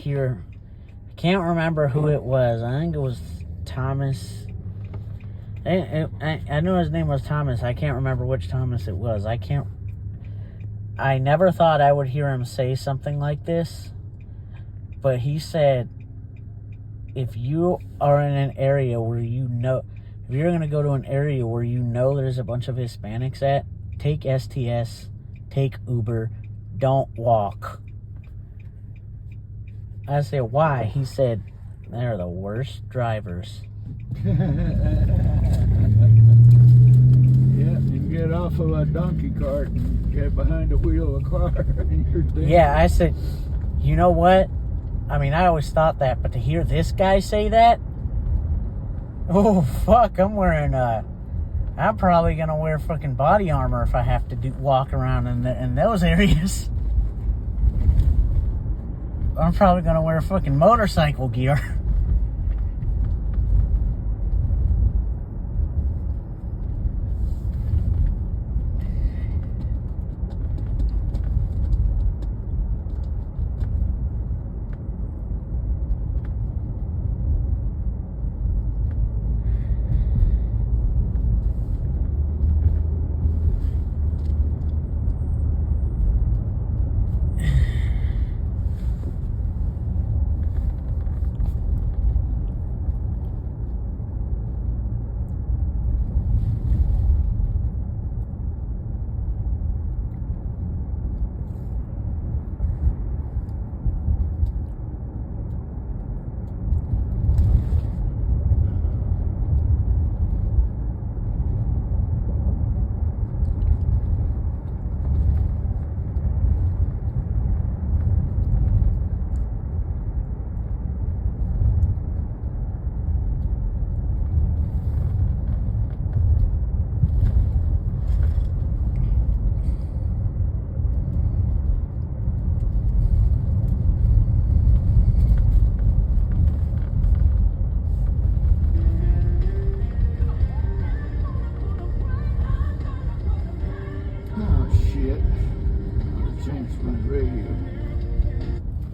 here. I can't remember who it was. I think it was Thomas. I know his name was Thomas. I can't remember which Thomas it was. I never thought I would hear him say something like this, but he said, if you are in an area where if you're going to go to an area where there's a bunch of Hispanics at, take STS, take Uber, don't walk. I said, why? He said, they're the worst drivers. Yeah, you get off of a donkey cart and get behind the wheel of a car and you're dead. Yeah, I said, you know what? I mean, I always thought that, but to hear this guy say that, oh, fuck, I'm probably going to wear fucking body armor if I have to walk around in those areas. I'm probably going to wear fucking motorcycle gear.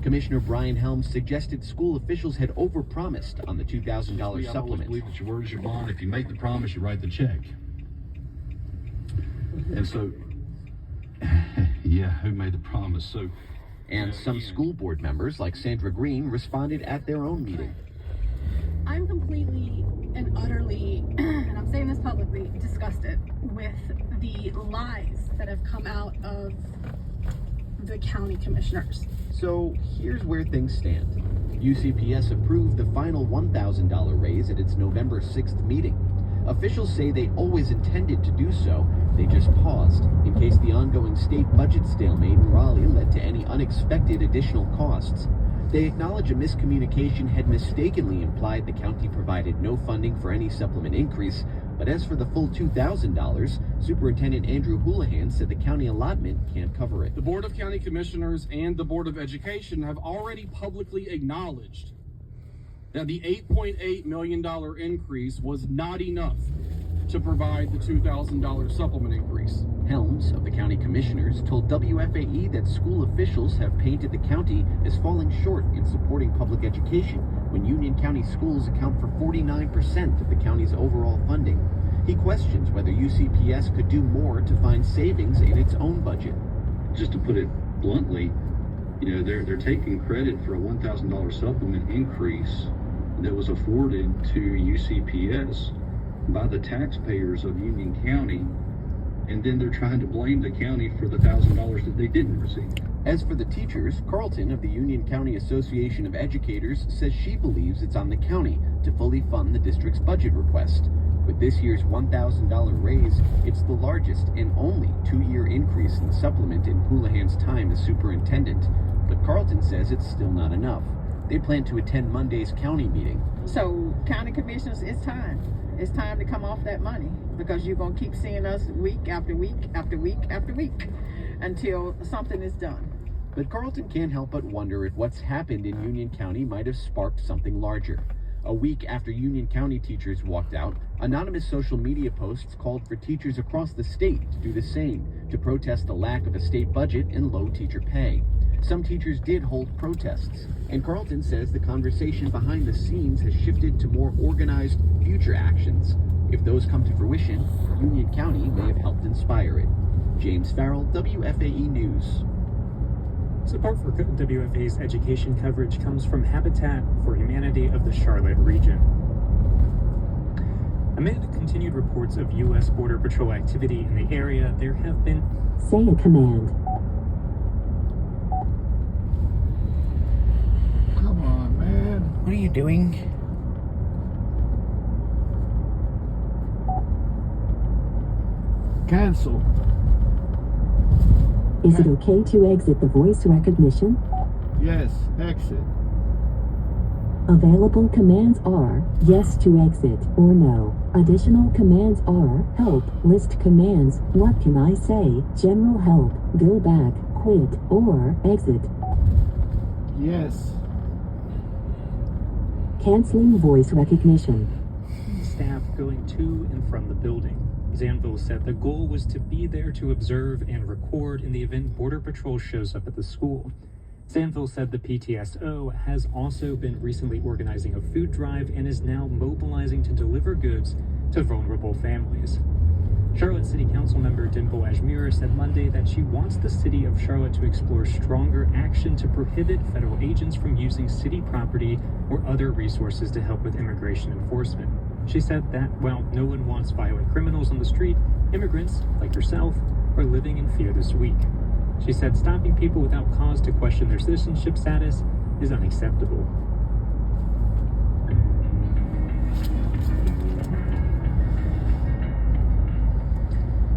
Commissioner Brian Helms suggested school officials had overpromised on the $2,000 I supplement. believe that your word is your bond. If you make the promise, you write the check. And so, yeah, who made the promise? So, and some school board members, like Sandra Green, responded at their own meeting. I'm completely and utterly, and I'm saying this publicly, disgusted with the lies that have come out of the county commissioners. So here's where things stand. UCPS approved the final $1,000 raise at its November 6th meeting. Officials say they always intended to do so. They just paused in case the ongoing state budget stalemate in Raleigh led to any unexpected additional costs. They acknowledge a miscommunication had mistakenly implied the county provided no funding for any supplement increase, but as for the full $2,000, Superintendent Andrew Houlihan said the county allotment can't cover it. The Board of County Commissioners and the Board of Education have already publicly acknowledged that the $8.8 million increase was not enough to provide the $2,000 supplement increase. Helms of the county commissioners told WFAE that school officials have painted the county as falling short in supporting public education when Union County schools account for 49% of the county's overall funding. He questions whether UCPS could do more to find savings in its own budget. just to put it bluntly, you know, they're taking credit for a $1,000 supplement increase that was afforded to UCPS by the taxpayers of Union County, and then they're trying to blame the county for the $1,000 that they didn't receive. As for the teachers, Carlton of the Union County Association of Educators says she believes it's on the county to fully fund the district's budget request. With this year's $1,000 raise, it's the largest and only two-year increase in the supplement in Houlihan's time as superintendent. But Carlton says it's still not enough. They plan to attend Monday's county meeting. So, county commissioners, it's time. It's time to come off that money, because you're going to keep seeing us week after week after week after week until something is done. But Carlton can't help but wonder if what's happened in Union County might have sparked something larger. A week after Union County teachers walked out, anonymous social media posts called for teachers across the state to do the same, to protest the lack of a state budget and low teacher pay. Some teachers did hold protests, and Carlton says the conversation behind the scenes has shifted to more organized future actions. If those come to fruition, Union County may have helped inspire it. James Farrell, WFAE News. Support for WFA's education coverage comes from Habitat for Humanity of the Charlotte region. Amid continued reports of U.S. Border Patrol activity in the area, there have been... Say a command. Come on, man. What are you doing? Cancel. Is it okay to exit the voice recognition? Yes, exit. Available commands are yes to exit or no. Additional commands are help, list commands, what can I say, general help, go back, quit, or exit. Yes. Canceling voice recognition. Staff going to and from the building. Zanville said the goal was to be there to observe and record in the event Border Patrol shows up at the school. Zanville said the PTSO has also been recently organizing a food drive and is now mobilizing to deliver goods to vulnerable families. Charlotte City Council member Dimple Ajmir said Monday that she wants the city of Charlotte to explore stronger action to prohibit federal agents from using city property or other resources to help with immigration enforcement. She said that while no one wants violent criminals on the street, immigrants, like herself, are living in fear this week. She said stopping people without cause to question their citizenship status is unacceptable.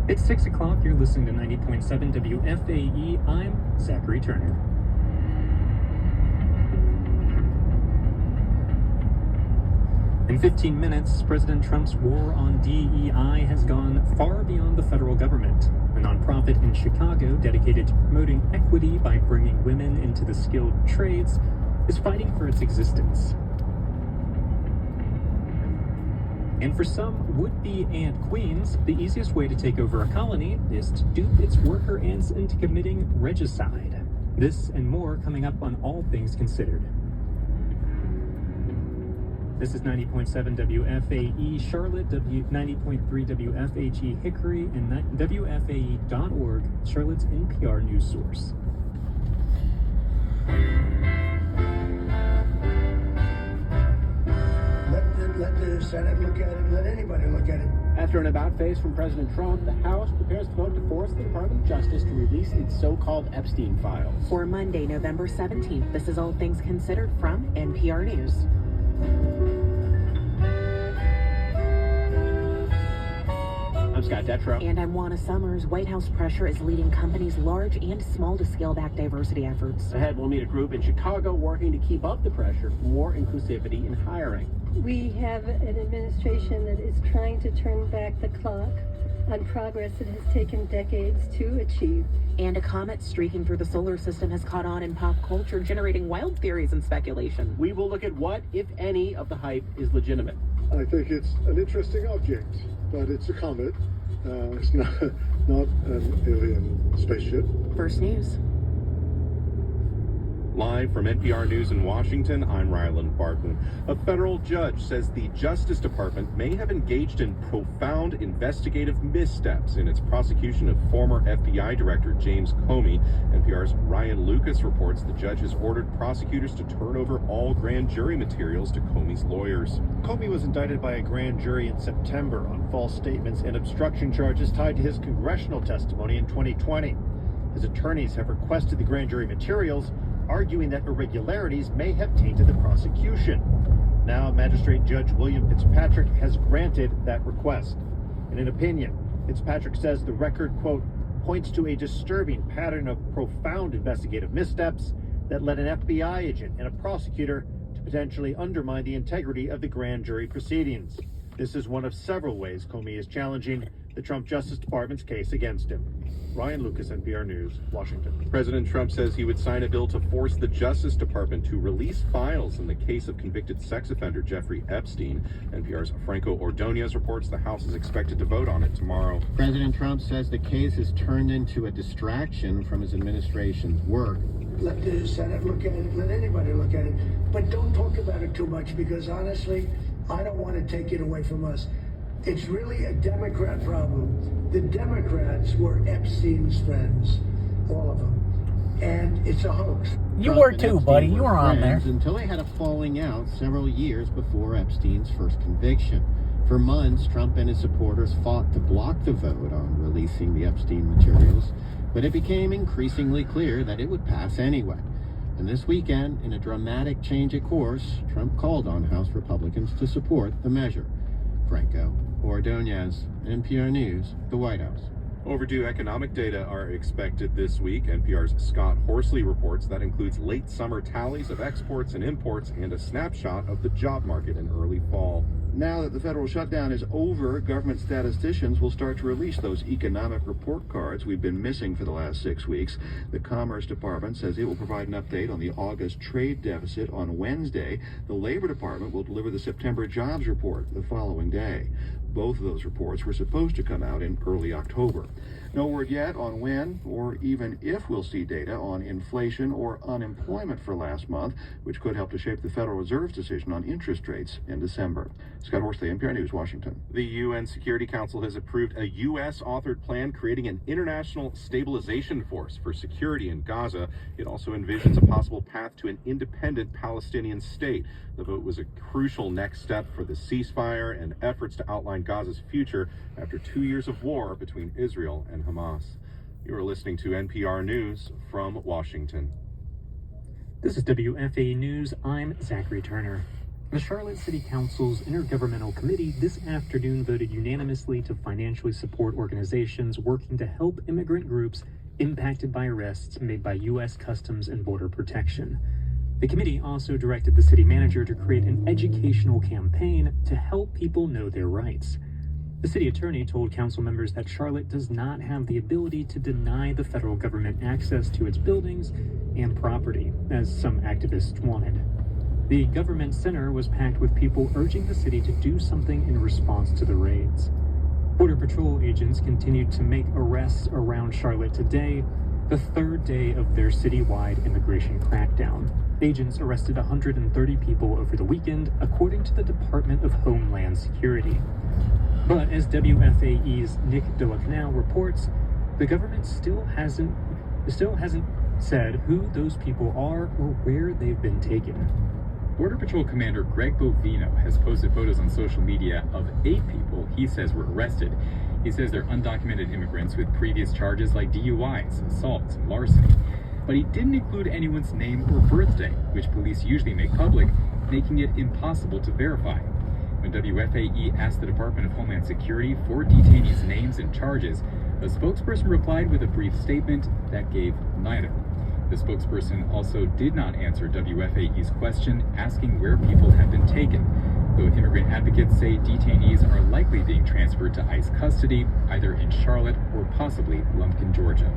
It's 6 o'clock. You're listening to 90.7 WFAE. I'm Zachary Turner. In 15 minutes, President Trump's war on DEI has gone far beyond the federal government. A nonprofit in Chicago dedicated to promoting equity by bringing women into the skilled trades is fighting for its existence. And for some would-be ant queens, the easiest way to take over a colony is to dupe its worker ants into committing regicide. This and more coming up on All Things Considered. This is 90.7 WFAE Charlotte, 90.3 WFAG Hickory, and WFAE.org, Charlotte's NPR news source. Let the Senate look at it, let anybody look at it. After an about-face from President Trump, the House prepares to vote to force the Department of Justice to release its so-called Epstein files. For Monday, November 17th, this is All Things Considered from NPR News. I'm Scott Detrow. And I'm Juana Summers. White House pressure is leading companies large and small to scale back diversity efforts. Ahead, we'll meet a group in Chicago working to keep up the pressure for more inclusivity in hiring. We have an administration that is trying to turn back the clock on progress that has taken decades to achieve. And a comet streaking through the solar system has caught on in pop culture, generating wild theories and speculation. We will look at what, if any, of the hype is legitimate. I think it's an interesting object, but it's a comet. It's not an alien spaceship. First News. Live from NPR News in Washington, I'm Ryland Barton. A federal judge says the Justice Department may have engaged in profound investigative missteps in its prosecution of former FBI Director James Comey. NPR's Ryan Lucas reports the judge has ordered prosecutors to turn over all grand jury materials to Comey's lawyers. Comey was indicted by a grand jury in September on false statements and obstruction charges tied to his congressional testimony in 2020. His attorneys have requested the grand jury materials, arguing that irregularities may have tainted the prosecution. Now, Magistrate Judge William Fitzpatrick has granted that request. In an opinion, Fitzpatrick says the record, quote, points to a disturbing pattern of profound investigative missteps that led an FBI agent and a prosecutor to potentially undermine the integrity of the grand jury proceedings. This is one of several ways Comey is challenging the Trump Justice Department's case against him. Ryan Lucas, NPR News, Washington. President Trump says he would sign a bill to force the Justice Department to release files in the case of convicted sex offender Jeffrey Epstein. NPR's Franco Ordonez reports the House is expected to vote on it tomorrow. President Trump says the case has turned into a distraction from his administration's work. Let the Senate look at it, let anybody look at it. But don't talk about it too much because honestly, I don't want to take it away from us. It's really a Democrat problem. The Democrats were Epstein's friends, all of them. And it's a hoax. You were too, buddy. You were on there. Until they had a falling out several years before Epstein's first conviction. For months, Trump and his supporters fought to block the vote on releasing the Epstein materials, but it became increasingly clear that it would pass anyway. And this weekend, in a dramatic change of course, Trump called on House Republicans to support the measure. Franco Ordonez, NPR News, the White House. Overdue economic data are expected this week. NPR's Scott Horsley reports that includes late summer tallies of exports and imports and a snapshot of the job market in early fall. Now that the federal shutdown is over, government statisticians will start to release those economic report cards we've been missing for the last 6 weeks. The Commerce Department says it will provide an update on the August trade deficit on Wednesday. The Labor Department will deliver the September jobs report the following day. Both of those reports were supposed to come out in early October. No word yet on when or even if we'll see data on inflation or unemployment for last month, which could help to shape the Federal Reserve's decision on interest rates in December. Scott Horsley, NPR News, Washington. The UN Security Council has approved a U.S.-authored plan creating an international stabilization force for security in Gaza. It also envisions a possible path to an independent Palestinian state. The vote was a crucial next step for the ceasefire and efforts to outline Gaza's future after 2 years of war between Israel and Hamas. You are listening to NPR News from Washington. This is WFAE News. I'm Zachary Turner. The Charlotte City Council's Intergovernmental Committee this afternoon voted unanimously to financially support organizations working to help immigrant groups impacted by arrests made by U.S. Customs and Border Protection. The committee also directed the city manager to create an educational campaign to help people know their rights. The city attorney told council members that Charlotte does not have the ability to deny the federal government access to its buildings and property, as some activists wanted. The government center was packed with people urging the city to do something in response to the raids. Border Patrol agents continued to make arrests around Charlotte today, the third day of their citywide immigration crackdown. Agents arrested 130 people over the weekend, according to the Department of Homeland Security. But as WFAE's Nick Delacanal reports, the government still hasn't said who those people are or where they've been taken. Border Patrol Commander Greg Bovino has posted photos on social media of 8 people he says were arrested. He says they're undocumented immigrants with previous charges like DUIs, assaults, and larceny. But he didn't include anyone's name or birthday, which police usually make public, making it impossible to verify. When WFAE asked the Department of Homeland Security for detainees' names and charges, a spokesperson replied with a brief statement that gave neither. The spokesperson also did not answer WFAE's question asking where people have been taken, though immigrant advocates say detainees are likely being transferred to ICE custody, either in Charlotte or possibly Lumpkin, Georgia.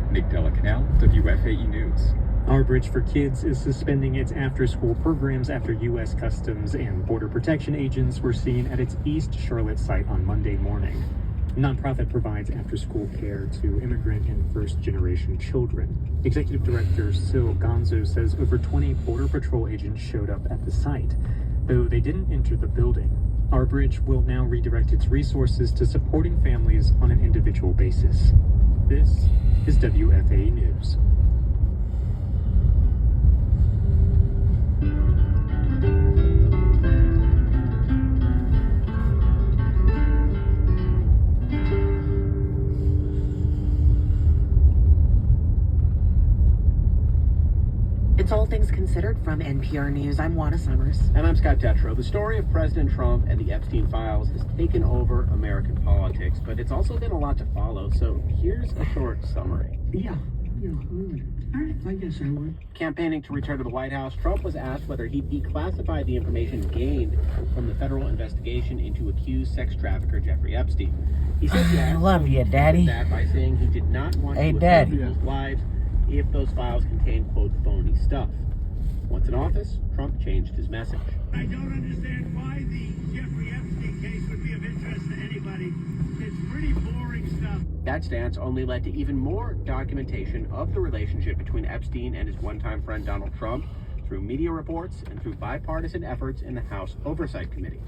Nick Delacanal, WFAE News. Our Bridge for Kids is suspending its after-school programs after U.S. Customs and Border Protection agents were seen at its East Charlotte site on Monday morning. The nonprofit provides after-school care to immigrant and first-generation children. Executive Director Sil Gonzo says over 20 Border Patrol agents showed up at the site, though they didn't enter the building. Our Bridge will now redirect its resources to supporting families on an individual basis. This is WFAE News. It's All Things Considered from NPR News. I'm Juana Summers. And I'm Scott Detrow. The story of President Trump and the Epstein files has taken over American politics, but it's also been a lot to follow. So here's a short summary. Yeah, all right, I guess I would. Campaigning to return to the White House, Trump was asked whether he'd declassify the information gained from the federal investigation into accused sex trafficker Jeffrey Epstein. He said yes. I love you, Daddy. That by saying he did not want hey, to affect Daddy. people's lives if those files contained, quote, phony stuff. Once in office, Trump changed his message. I don't understand why the Jeffrey Epstein case would be of interest to anybody. It's pretty boring stuff. That stance only led to even more documentation of the relationship between Epstein and his one-time friend Donald Trump through media reports and through bipartisan efforts in the House Oversight Committee.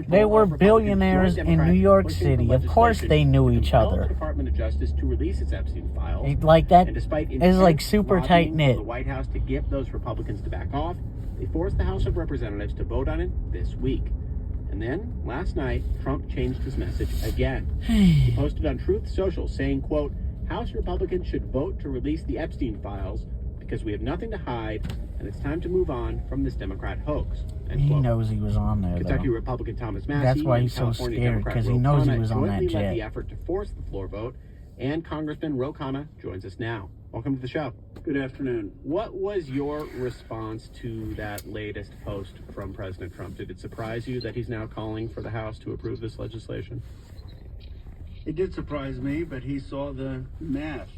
They were billionaires in New York City. Of course they knew each other. The Department of Justice to release its Epstein files. Like that and despite is like super lobbying tight from knit. the White House to get those Republicans to back off, they forced the House of Representatives to vote on it this week. And then, last night, Trump changed his message again. He posted on Truth Social saying, quote, House Republicans should vote to release the Epstein files because we have nothing to hide and it's time to move on from this Democrat hoax. End He quote. knows he was on there, Kentucky though. Republican Thomas Massie That's why and he's so California scared, Democrat because he Ro knows he Khanna was on that jointly led jet. the effort to force the floor vote, and Congressman Ro Khanna joins us now. Welcome to the show. Good afternoon. What was your response to that latest post from President Trump? Did it surprise you that he's now calling for the House to approve this legislation? It did surprise me, but he saw the math.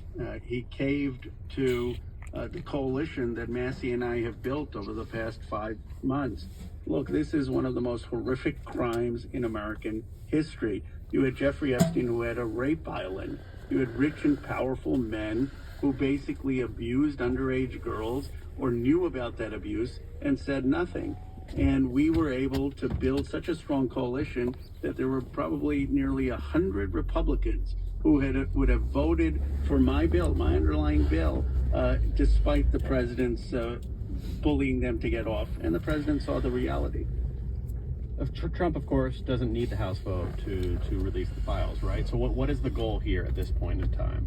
He caved to the coalition that Massie and I have built over the past 5 months. Look, this is one of the most horrific crimes in American history. You had Jeffrey Epstein, who had a rape island. You had rich and powerful men who basically abused underage girls or knew about that abuse and said nothing. And we were able to build such a strong coalition that there were probably nearly 100 Republicans who would have voted for my bill, my underlying bill, despite the president's bullying them to get off. And the president saw the reality. Trump, of course, doesn't need the House vote to release the files, right? So what is the goal here at this point in time?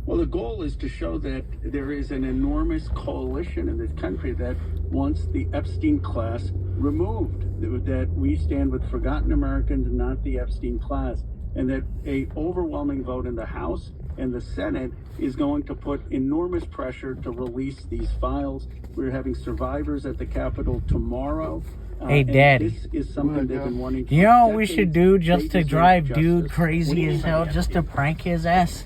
Well, the goal is to show that there is an enormous coalition in this country that wants the Epstein class removed, that we stand with forgotten Americans, not the Epstein class, and that a overwhelming vote in the House and the Senate is going to put enormous pressure to release these files. We're having survivors at the Capitol tomorrow. Hey, Daddy. This is something they've been wanting for You know what we decades. should do just They to deserve drive justice. dude What do crazy you as mean by hell, the just to prank his ass?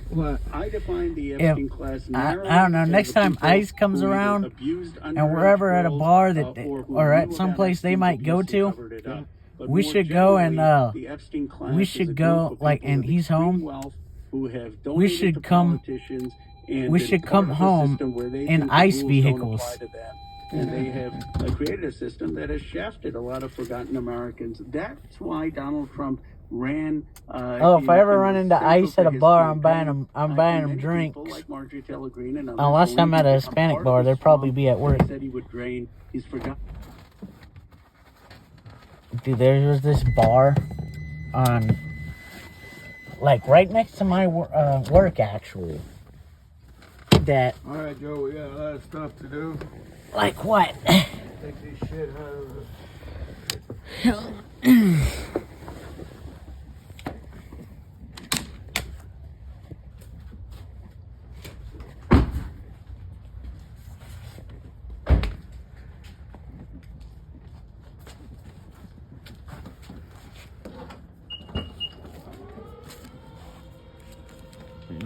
I define the If, Epstein class I don't know, narrowly next as the time people ICE comes who either around abused and underage we're ever at a girls, bar that or at knew some about place they Epstein's might go abuse and to, covered it up. But we more should go and generally, the Epstein class we is a should group go of like people and with he's extreme home. wealth who have We donated should to come politicians and we been should part come of a home system where they in think the ICE rules don't vehicles. apply to them. And they have created a system that has shafted a lot of forgotten Americans. That's why Donald Trump ran. If I ever run into ICE at a bar, I'm buying them drinks. Like Marjorie Taylor Greene and others Unless I'm at a believe Hispanic part bar, of the they'll probably swamp be at work. Said he would drain his forgotten. Dude, there was this bar on, like, right next to my work, actually. That, All right, Joe, we got a lot of stuff to do. like what? Take this shit out of You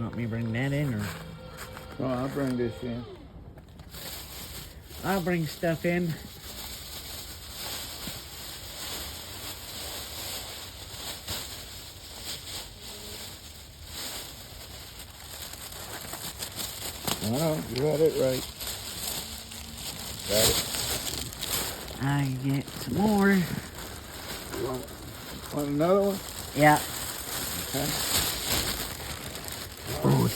want me to bring that in, or? Oh, I'll bring this in. I'll bring stuff in. No, you got it right. Got it. I get some more. You want another one? Yeah. Okay. Food.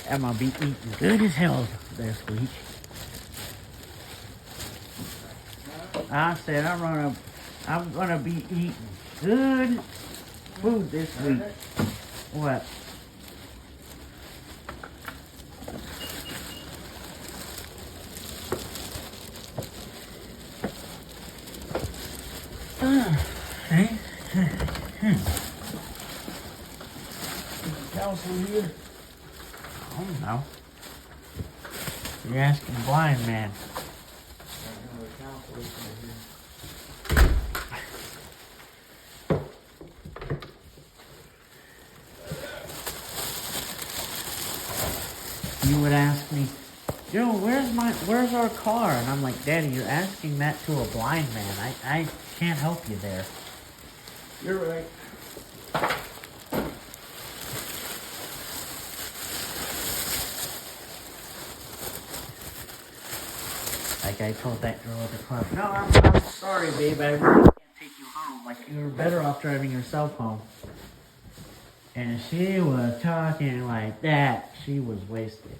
I'm gonna be eating good as hell this week. I said I'm gonna be eating good food this week. What? Council here? I don't know. You're asking a blind man. You would ask me yo, where's our car? And I'm like, Daddy, you're asking that to a blind man. I can't help you there. You're right. Like I told that girl at the club, no, I'm sorry, babe, I really can't take you home. Like, you were better off driving yourself home. And she was talking like that. She was wasted.